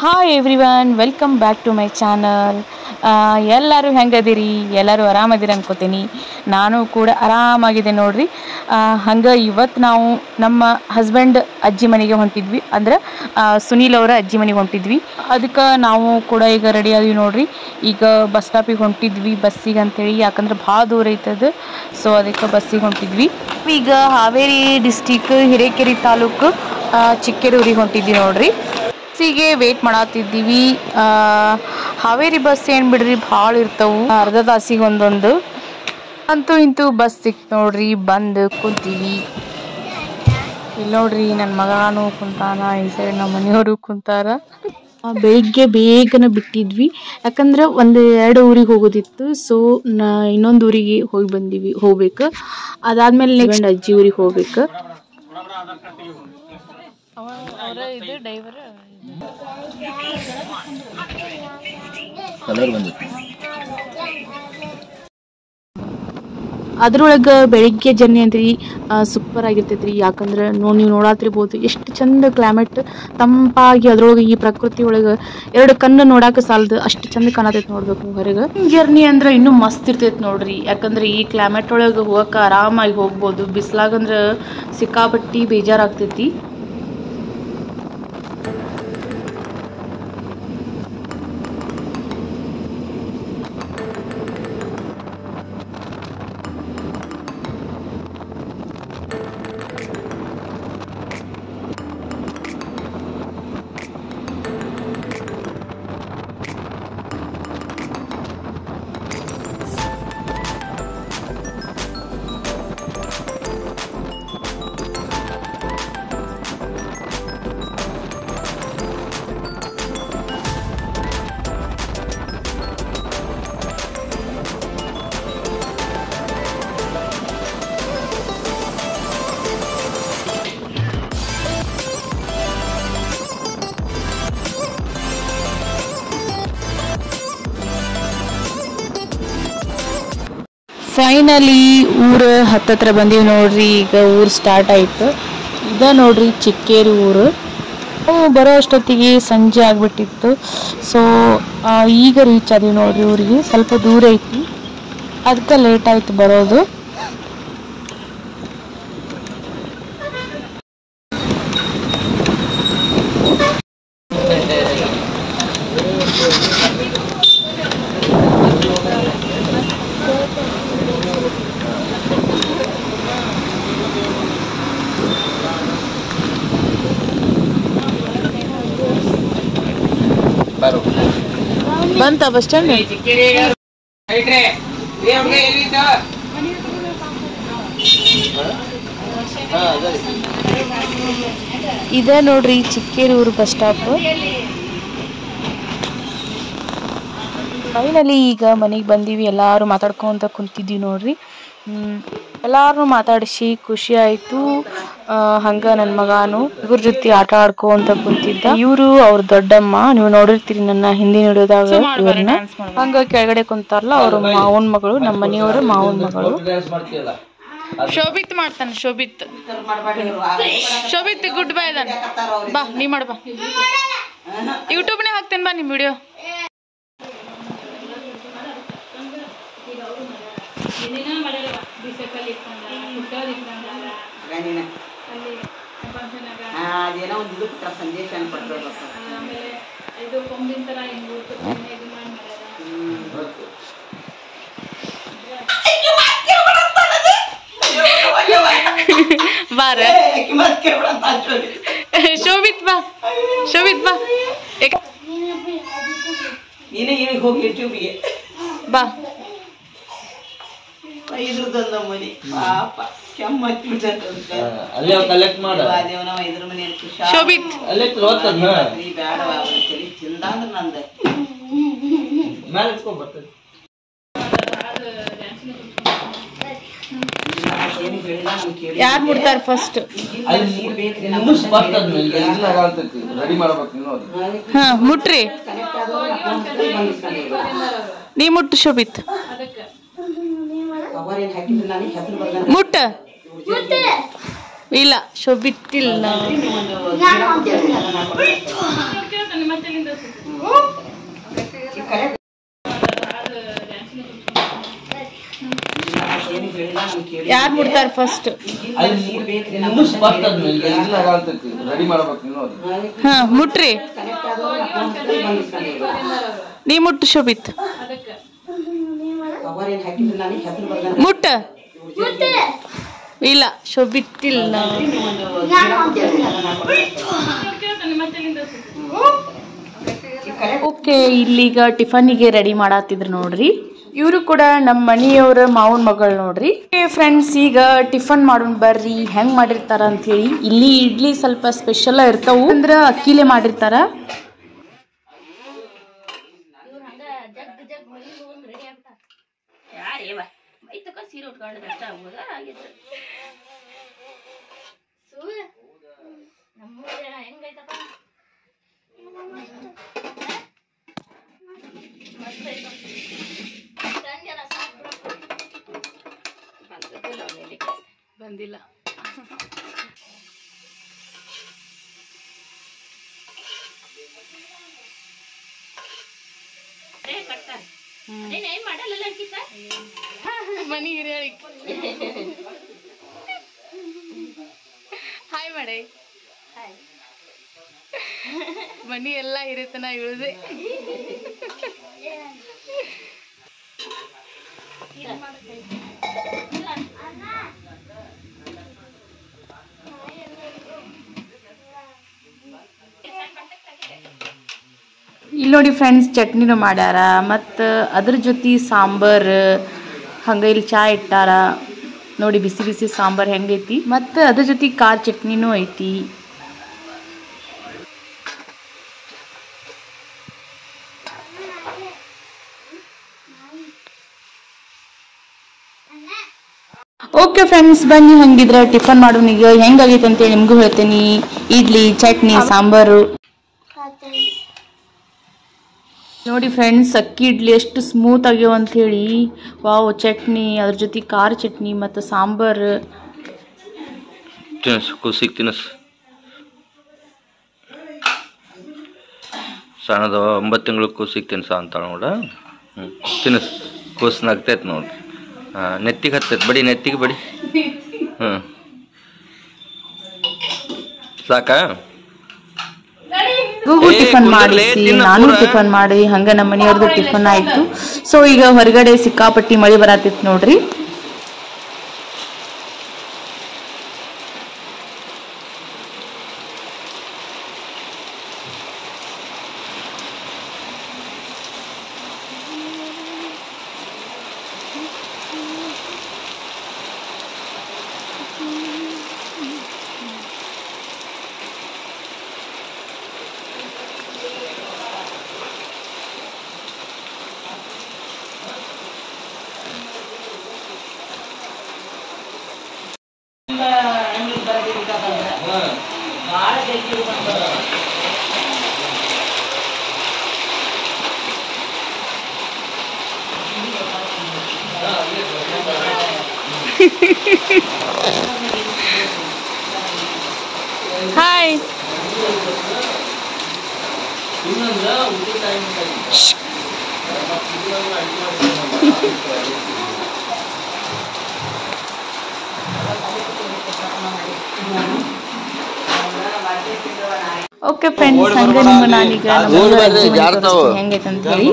Hi everyone, welcome back to my channel. ಎಲ್ಲರೂ ಹೆಂಗದಿರಿ? ಎಲ್ಲರೂ ಆರಾಮದಿರಿ ಅನ್ಕೋತೀನಿ. ನಾನು ಕೂಡ ಆರಾಮಾಗಿದೆ ನೋಡ್ರಿ. ಹಂಗೆ ಇವತ್ತು ನಾವು ನಮ್ಮ ಹಸ್ಬೆಂಡ್ ಅಜ್ಜಿ ಮನೆಗೆ ಹೊಂಟಿದ್ವಿ, ಅಂದ್ರೆ ಸುನೀಲ್ ಅವರ ಅಜ್ಜಿ ಮನೆಗೆ ಹೊಂಟಿದ್ವಿ. ಅದಕ್ಕೆ ನಾವು ಕೂಡ ಈಗ ರೆಡಿ ಆದ್ವಿ ನೋಡ್ರಿ. ಈಗ ಬಸ್ ಸ್ಟಾಪಿಗೆ ಹೊಂಟಿದ್ವಿ ಬಸ್ಸಿಗೆ ಅಂತೇಳಿ, ಯಾಕಂದ್ರೆ ಭಾಳ ದೂರ ಐತದ. ಸೊ ಅದಕ್ಕೆ ಬಸ್ಸಿಗೆ ಹೊಂಟಿದ್ವಿ. ಈಗ ಹಾವೇರಿ ಡಿಸ್ಟಿಕ್ ಹಿರೇಕೆರೆ ತಾಲೂಕು ಚಿಕ್ಕೇರೂರಿಗೆ ಹೊಂಟಿದ್ವಿ ನೋಡ್ರಿ. ಬಸ್ಸಿಗೆ ವೇಟ್ ಮಾಡತ್ತಿದ್ದೀವಿ. ಹಾವೇರಿ ಬಸ್ ಏನು ಬಿಡ್ರಿ, ಭಾಳ ಇರ್ತವು, ಅರ್ಧ ತಾಸಿಗೆ ಒಂದೊಂದು. ಅಂತೂ ಇಂತೂ ಬಸ್ ಸಿಕ್ತು ನೋಡ್ರಿ, ಬಂದು ಕುಂತೀವಿ. ಇಲ್ಲಿ ನೋಡ್ರಿ, ನನ್ನ ಮಗನೂ ಕುಂತಾನ, ಈ ಸೈಡ್ ನಮ್ಮ ಮನೆಯವರು ಕುಂತಾರ. ಬೆಳಿಗ್ಗೆ ಬೇಗನೆ ಬಿಟ್ಟಿದ್ವಿ, ಯಾಕಂದ್ರೆ 1-2 ಊರಿಗೆ ಹೋಗೋದಿತ್ತು. ಸೊ ಇನ್ನೊಂದು ಊರಿಗೆ ಹೋಗ್ಬೇಕು. ಅದಾದ್ಮೇಲೆ ನೆಕ್ಸ್ಟ್ ಅಜ್ಜಿ ಊರಿಗೆ ಹೋಗ್ಬೇಕು. ಅದ್ರೊಳಗೆ ಬೆಳಿಗ್ಗೆ ಜರ್ನಿ ಅಂತ್ರಿ ಸೂಪರ್ ಆಗಿರ್ತೈತ್ರಿ. ಯಾಕಂದ್ರೆ ನೀವು ನೋಡಾತಿರ್ಬೋದು ಎಷ್ಟು ಚಂದ ಕ್ಲೈಮೇಟ್, ತಂಪಾಗಿ. ಅದ್ರೊಳಗೆ ಈ ಪ್ರಕೃತಿ ಒಳಗೆ 2 ಕಣ್ಣು ನೋಡಾಕ ಸಾಲದು, ಅಷ್ಟು ಚಂದ ಕಾಣತೈತಿ ನೋಡ್ಬೇಕು ಹೊರಗೆ. ಜರ್ನಿ ಅಂದ್ರೆ ಇನ್ನೂ ಮಸ್ತ್ ಇರ್ತೈತಿ ನೋಡ್ರಿ. ಯಾಕಂದ್ರೆ ಈ ಕ್ಲೈಮೇಟ್ ಒಳಗೆ ಹೋಗಕ್ಕೆ ಆರಾಮಾಗಿ ಹೋಗ್ಬೋದು. ಬಿಸ್ಲಾಗಂದ್ರೆ ಸಿಕ್ಕಾಪಟ್ಟಿ ಬೇಜಾರಾಗ್ತೈತಿ. ಫೈನಲಿ ಊರು ಹತ್ತತ್ರ ಬಂದೀವಿ ನೋಡ್ರಿ. ಈಗ ಊರು ಸ್ಟಾರ್ಟ್ ಆಯ್ತು. ಇದ ನೋಡ್ರಿ ಚಿಕ್ಕೇರಿ ಊರು. ನಾವು ಬರೋ ಅಷ್ಟೊತ್ತಿಗೆ ಸಂಜೆ ಆಗ್ಬಿಟ್ಟಿತ್ತು. ಸೊ ಈಗ ರೀಚ್ ಆದೀವಿ ನೋಡ್ರಿ ಊರಿಗೆ. ಸ್ವಲ್ಪ ದೂರ ಐತಿ, ಅದಕ್ಕೆ ಲೇಟ್ ಆಯ್ತು ಬರೋದು. ಬಂತ ಬಸ್ ಸ್ಟ್ಯಾಂಡ್. ಇದ ನೋಡ್ರಿ ಚಿಕ್ಕೇರಿ ಊರು ಬಸ್ ಸ್ಟಾಪ್. ಫೈನಲಿ ಈಗ ಮನೆಗೆ ಬಂದೀವಿ. ಎಲ್ಲಾರು ಮಾತಾಡ್ಕೊಂತ ಕುಂತಿದ್ವಿ ನೋಡ್ರಿ. ಎಲ್ಲಾರು ಮಾತಾಡಿಸಿ ಖುಷಿ ಆಯ್ತು. ಹಂಗ ನನ್ನ ಮಗನು ಇವ್ರ ಜೊತೆ ಆಟ ಆಡ್ಕೊಂತ ಕುಂತಿದ್ದ. ಇವರು ಅವ್ರ ದೊಡ್ಡಮ್ಮ, ನೀವು ನೋಡಿರ್ತೀರಿ ನನ್ನ ಹಿಂದಿನ ವಿಡಿಯೋದಾಗ ಇವ್ರನ್ನ. ಹಂಗ ಕೆಳಗಡೆ ಕುಂತಾರಲ್ಲ, ಅವ್ರ ಮಾವನ್ ಮಗಳು, ನಮ್ಮ ಮನೆಯವರು ಮಾವನ್ ಮಗಳು. ಶೋಭಿತ್ ಮಾಡ್ತಾನೆ, ಶೋಭಿತ್ ಗುಡ್ ಬೈ ಅದಾನ. ಬಾ ನೀ ಮಾಡ, ಬಾ ಯೂಟ್ಯೂಬ್ನೇ ಹಾಕ್ತೇನೆ, ಬಾ ನಿಮ್ ವಿಡಿಯೋ. ಅದೇನೋ ಒಂದು ಇದು ಸಂದೇಶ ಅನ್ಪಡ್ಬೇಕು. ಬಾರ ಶೋಭಿತ್, ಬಾ ಶೋಭಿತ್, ಬಾ ನೀನೇ ಹೋಗಿ ಯೂಟ್ಯೂಬ್ಗೆ ಬಾ. ಇದ್ರದೊಂದ ಮನೆ ಪಾಪ ಕಲೆಕ್ಟ್ ಮಾಡ ಇದ್ರ ಮನೆ ಶೋಭಿತ್ ಬೇಡ ಚಿಂದ ಅಂದ್ರೆ ನಂದ ಯಾರು ಮುಡ್ತಾರ ಫಸ್ಟ್? ಹಾ ಮುಟ್ರಿ, ನೀ ಮುಟ್ಟು ಶೋಭಿತ್. ಮುಟ್ಟ ಇಲ್ಲ ಶೋಭಿತ್ತಿಲ್ಲ. ಯಾರು ಮುಡ್ತಾರ ಫಸ್ಟ್? ಹಾ ಮುಟ್ರಿ, ನೀ ಮುಟ್ಟು ಶೋಭಿತ್, ಮುಟ್ಟ ಇಲ್ಲ ಶೋಭಿತ್ತಿಲ್ಲ. ಓಕೆ, ಇಲ್ಲಿಗ ಟಿಫನಿಗೆ ರೆಡಿ ಮಾಡತ್ತಿದ್ರು ನೋಡ್ರಿ. ಇವರು ಕೂಡ ನಮ್ಮ ಮನೆಯವ್ರ ಮಾವನ ಮಗಳು ನೋಡ್ರಿ. ಫ್ರೆಂಡ್ಸ್, ಈಗ ಟಿಫನ್ ಮಾಡೋಣ ಬರ್ರಿ ಹೆಂಗ್ ಮಾಡಿರ್ತಾರ ಅಂತ ಹೇಳಿ. ಇಲ್ಲಿ ಇಡ್ಲಿ ಸ್ವಲ್ಪ ಸ್ಪೆಷಲ್ ಇರ್ತಾವು, ಅಂದ್ರ ಅಕ್ಕಿಲೆ ಮಾಡಿರ್ತಾರ. ಬಂದಿಲ್ಲ. ಮನಿ ಹಿರಿಯಳಿ ಹಾಯ್ ಮಾಡೆ. ಮನಿ ಎಲ್ಲ ಹಿರಿತನ ಇಳಿದೆ. ಇಲ್ಲಿ ನೋಡಿ ಫ್ರೆಂಡ್ಸ್, ಚಟ್ನಿನೂ ಮಾಡ್ಯಾರ ಮತ್ತು ಅದ್ರ ಜೊತೆ ಸಾಂಬಾರು, ಹಂಗೆ ಇಲ್ಲಿ ಚಾ ಇಟ್ಟಾರ ನೋಡಿ. ಬಿಸಿ ಬಿಸಿ ಸಾಂಬಾರು ಹೆಂಗೈತಿ, ಮತ್ತು ಅದ್ರ ಜೊತೆ ಖಾರ ಚಟ್ನಿನೂ ಐತಿ. ಓಕೆ ಫ್ರೆಂಡ್ಸ್, ಬನ್ನಿ ಹಂಗಿದ್ರೆ ಟಿಫನ್ ಮಾಡೋಣ. ಈಗ ಹೆಂಗಾಗೈತೆ ಅಂತೇಳಿ ನಿಮಗೂ ಹೇಳ್ತೀನಿ. ಇಡ್ಲಿ, ಚಟ್ನಿ, ಸಾಂಬಾರು ನೋಡಿ ಫ್ರೆಂಡ್ಸ್. ಅಕ್ಕಿ ಇಡ್ಲಿ ಎಷ್ಟು ಸ್ಮೂತ್ ಆಗ್ಯಾವ ಅಂಥೇಳಿ. ವಾವ್, ಚಟ್ನಿ, ಅದ್ರ ಜೊತೆ ಖಾರ ಚಟ್ನಿ ಮತ್ತು ಸಾಂಬಾರು. ತಿನಸ್ ಕೂಸಿಗೆ ತಿನಸ್ ಸಣ್ಣದ 9 ತಿಂಗಳು ಕೂಸಿಗೆ ತಿನ್ಸ ಅಂತಾಳ ನೋಡ. ತಿನಸ್ ಕೂಸು ನಗ್ತೈತೆ ನೋಡ್ರಿ. ನೆತ್ತಿಗೆ ಹತ್ತೈತೆ, ಬಡಿ ನೆತ್ತಿಗೆ ಬಡಿ. ಸಾಕ ಟಿಫನ್ ಮಾಡಿಸಿ ನಾನು ಟಿಫನ್ ಮಾಡಿ ಹಂಗ ನಮ್ಮ ಮನೆಯವ್ರದ್ದು ಟಿಫನ್ ಆಯ್ತು. ಸೊ ಈಗ ಹೊರಗಡೆ ಸಿಕ್ಕಾಪಟ್ಟಿ ಮಳೆ ಬರತ್ತಿತ್ತು ನೋಡ್ರಿ. ಹಾಯ್. ಓಕೆ ಫ್ರೆಂಡ್ಸ್, ಹಂಗೆ ನಿಮ್ಮ ನಾನೀಗ ಹೆಂಗೈತೆ ಅಂತ ಹೇಳಿ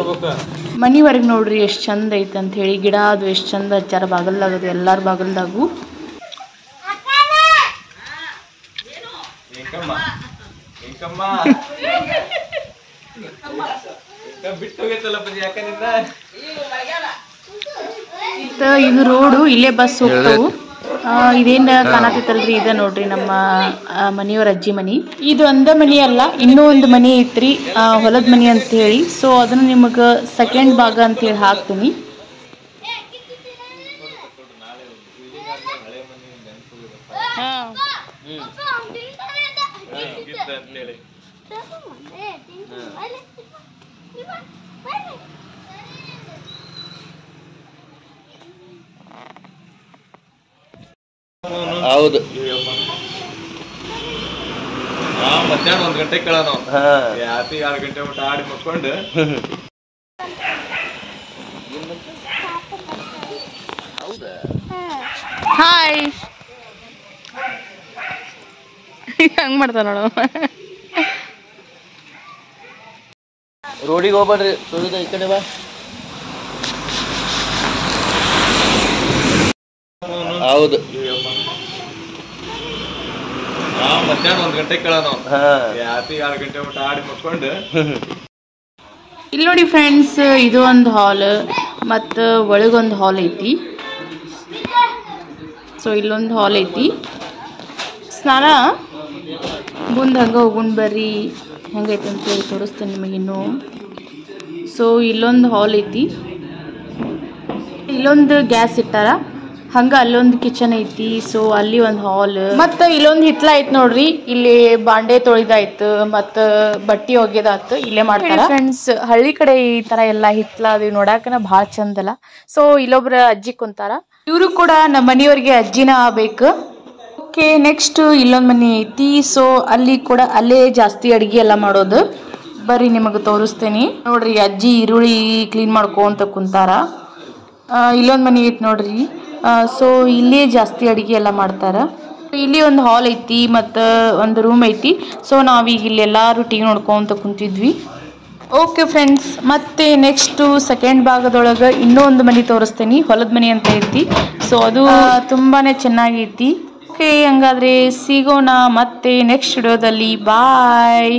ಮನಿವರೆಗೆ ನೋಡ್ರಿ ಎಷ್ಟು ಚಂದ ಐತೆ ಅಂತ ಹೇಳಿ. ಗಿಡ ಅದು ಎಷ್ಟು ಚಂದ ಹಚ್ಚಾರ ಬಾಗಲ್ದಾಗದು, ಎಲ್ಲಾರ ಬಾಗಲ್ದಾಗು. ಇದು ರೋಡು, ಇಲ್ಲೇ ಬಸ್ ಹೋಗ್ತಾವು. ಇದೇನ್ ಕಾಣತೈತಲ್ರಿ, ಇದ ನೋಡ್ರಿ ನಮ್ಮ ಮನೆಯವ್ರ ಅಜ್ಜಿ ಮನಿ. ಇದು ಒಂದ ಮನಿ ಅಲ್ಲ, ಇನ್ನೂ ಒಂದು ಮನಿ ಐತ್ರಿ, ಹೊಲದ ಮನಿ ಅಂತ ಹೇಳಿ. ಸೊ ಅದನ್ನ ನಿಮಗ ಸೆಕೆಂಡ್ ಭಾಗ ಅಂತ ಹೇಳಿ ಹಾಕ್ತೀನಿ. ಹೌದು, ಮಧ್ಯಾಹ್ನ 1 ಗಂಟೆ ಕೇಳ ನಾವು ಹಾಂ ಯಾತಿ 2 ಗಂಟೆ ಊಟ ಆಡಿ ಮುಟ್ಕೊಂಡು ಹಾಯ್ ಹಂಗೆ ಮಾಡ್ತಾವ ನೋಡು ರೋಡಿಗೆ ಹೋಗ್ಬೇಡ್ರಿ ಸುಳಿದ ಈ ಕಡೆ ಬಾ ಹೌದು ಮಧ್ಯಾಹ್ನ 1 ಗಂಟೆ ಕೇಳ ನಾವು ಹಾಂ ಯಾತಿ 2 ಗಂಟೆ ಊಟ ಆಡಿ ಮುಟ್ಕೊಂಡು ಇಲ್ಲಿ ನೋಡಿ ಫ್ರೆಂಡ್ಸ್, ಇದು ಒಂದು ಹಾಲ್ ಮತ್ತು ಒಳಗೊಂದು ಹಾಲ್ ಐತಿ. ಸೊ ಇಲ್ಲೊಂದು ಹಾಲ್ ಐತಿ. ಸ್ನಾನ ಮುಂದೆ ಹಂಗೆ ಹೋಗೋಣ ಬರ್ರಿ, ಹೆಂಗೈತೆ ಅಂತೇಳಿ ತೋರಿಸ್ತೇನೆ ನಿಮಗಿನ್ನು. ಸೊ ಇಲ್ಲೊಂದು ಹಾಲ್ ಐತಿ, ಇಲ್ಲೊಂದು ಗ್ಯಾಸ್ ಇಟ್ಟಾರ, ಹಂಗೆ ಅಲ್ಲೊಂದು ಕಿಚನ್ ಐತಿ. ಸೊ ಅಲ್ಲಿ ಒಂದು ಹಾಲ್ ಮತ್ತು ಇಲ್ಲೊಂದು ಹಿತ್ಲ ಐತಿ ನೋಡ್ರಿ. ಇಲ್ಲಿ ಬಾಂಡೆ ತೊಳಿದಾಯ್ತು ಮತ್ತು ಬಟ್ಟೆ ಒಗೆದಾಯ್ತು, ಇಲ್ಲೇ ಮಾಡ್ತಾರೆ ಫ್ರೆಂಡ್ಸ್. ಹಳ್ಳಿ ಕಡೆ ಈ ಥರ ಎಲ್ಲ ಹಿತ್ಲ ಅದು ನೋಡಾಕನ ಭಾಳ ಚಂದಲ್ಲ. ಸೊ ಇಲ್ಲೊಬ್ರು ಅಜ್ಜಿ ಕುಂತಾರ, ಇವರು ಕೂಡ ನಮ್ಮ ಮನೆಯವ್ರಿಗೆ ಅಜ್ಜಿನ ಆಗ್ಬೇಕು. ಓಕೆ, ನೆಕ್ಸ್ಟ್ ಇಲ್ಲೊಂದು ಮನೆ ಐತಿ. ಸೊ ಅಲ್ಲಿ ಕೂಡ ಅಲ್ಲೇ ಜಾಸ್ತಿ ಅಡುಗೆ ಎಲ್ಲ ಮಾಡೋದು. ಬರ್ರಿ ನಿಮಗೆ ತೋರಿಸ್ತೇನೆ ನೋಡ್ರಿ. ಅಜ್ಜಿ ಈರುಳ್ಳಿ ಕ್ಲೀನ್ ಮಾಡ್ಕೊಂತ ಕುಂತಾರ. ಇಲ್ಲೊಂದು ಮನೆ ಐತಿ ನೋಡ್ರಿ. ಸೊ ಇಲ್ಲಿ ಜಾಸ್ತಿ ಅಡುಗೆ ಎಲ್ಲ ಮಾಡ್ತಾರೆ. ಇಲ್ಲಿ ಒಂದು ಹಾಲ್ ಐತಿ ಮತ್ತು ಒಂದು ರೂಮ್ ಐತಿ. ಸೊ ನಾವೀಗ ಇಲ್ಲೆಲ್ಲರೂ ಟಿ ವಿ ನೋಡ್ಕೊಂತ ಕುಂತಿದ್ವಿ. ಓಕೆ ಫ್ರೆಂಡ್ಸ್, ಮತ್ತೆ ನೆಕ್ಸ್ಟು ಸೆಕೆಂಡ್ ಭಾಗದೊಳಗೆ ಇನ್ನೂ ಒಂದು ಮನೆ ತೋರಿಸ್ತೇನೆ, ಹೊಲದ ಮನೆ ಅಂತ ಐತಿ. ಸೊ ಅದು ತುಂಬಾ ಚೆನ್ನಾಗೈತಿ. ಓಕೆ, ಹಂಗಾದ್ರೆ ಸಿಗೋಣ ಮತ್ತೆ ನೆಕ್ಸ್ಟ್ ವಿಡಿಯೋದಲ್ಲಿ. ಬಾಯ್.